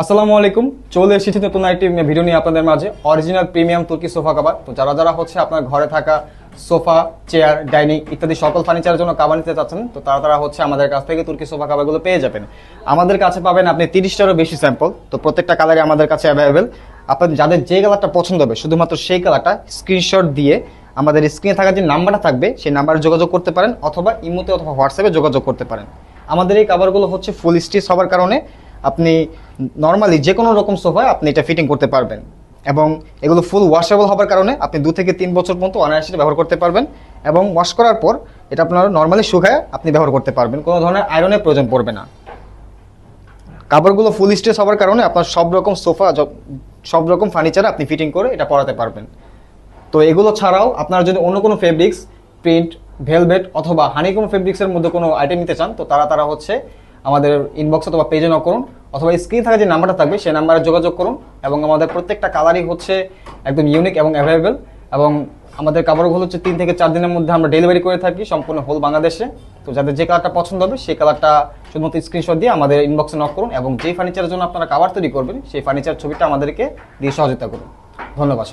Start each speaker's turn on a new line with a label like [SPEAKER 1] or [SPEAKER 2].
[SPEAKER 1] আসসালামু আলাইকুম। চলে এসেছি নতুন একটি ভিডিও নিয়ে আপনাদের মাঝে। অরিজিনাল প্রিমিয়াম তুর্কি সোফা কাভার। তো যারা যারা হচ্ছে আপনার ঘরে থাকা সোফা, চেয়ার, ডাইনিং ইত্যাদি সকল ফার্নিচারের জন্য কাভার নিতে চাচ্ছেন, তো তারা হচ্ছে আমাদের কাছ থেকে তুর্কি সোফা কাভারগুলো পেয়ে যাবেন। আমাদের কাছে পাবেন আপনি 30টারও বেশি স্যাম্পল। তো প্রত্যেকটা কালারই আমাদের কাছে অ্যাভেলেবেল। আপনার যাদের যে কালারটা পছন্দ হবে শুধুমাত্র সেই কালারটা স্ক্রিনশট দিয়ে আমাদের স্ক্রিনে থাকা যে নাম্বারটা থাকবে সেই নাম্বারে যোগাযোগ করতে পারেন, অথবা ইমোতে অথবা হোয়াটসঅ্যাপে যোগাযোগ করতে পারেন। আমাদের এই কাভারগুলো হচ্ছে ফুল স্টিচ হওয়ার কারণে আপনি নর্মালি যে কোনো রকম সোফায় আপনি এটা ফিটিং করতে পারবেন, এবং এগুলো ফুল ওয়াশেবল হওয়ার কারণে আপনি 2 থেকে 3 বছর পর্যন্ত অনায়াসে ব্যবহার করতে পারবেন, এবং ওয়াশ করার পর এটা আপনার নর্মালি শুকায় আপনি ব্যবহার করতে পারবেন, কোনো ধরনের আয়রনের প্রয়োজন পড়বে না। কাভারগুলো ফুল স্টিচ হওয়ার কারণে আপনার সব রকম সোফা, সব রকম ফার্নিচার আপনি ফিটিং করে এটা পরাতে পারবেন। তো এগুলো ছাড়াও আপনারা যদি অন্য কোনো ফেব্রিক্স, প্রিন্ট, ভেলভেট অথবা হানিকম ফেব্রিক্সের মধ্যে কোনো আইটেম নিতে চান, তো তারা হচ্ছে আমাদের ইনবক্স অথবা পেজে নক করুন, অথবা স্ক্রিনে থাকা যে নাম্বারটা থাকবে সেই নাম্বারে যোগাযোগ করুন। এবং আমাদের প্রত্যেকটা কালারই হচ্ছে একদম ইউনিক এবং অ্যাভেলেবেল, এবং আমাদের কাভারগুলো হচ্ছে 3 থেকে 4 দিনের মধ্যে আমরা ডেলিভারি করে থাকি সম্পূর্ণ হোল বাংলাদেশে। তো যাদের যে কালারটা পছন্দ হবে সেই কালারটা শুধুমাত্র স্ক্রিনশট দিয়ে আমাদের ইনবক্সে নক করুন, এবং যেই ফার্নিচারের জন্য আপনারা কাভার তৈরি করবেন সেই ফার্নিচার ছবিটা আমাদেরকে দিয়ে সহযোগিতা করুন। ধন্যবাদ।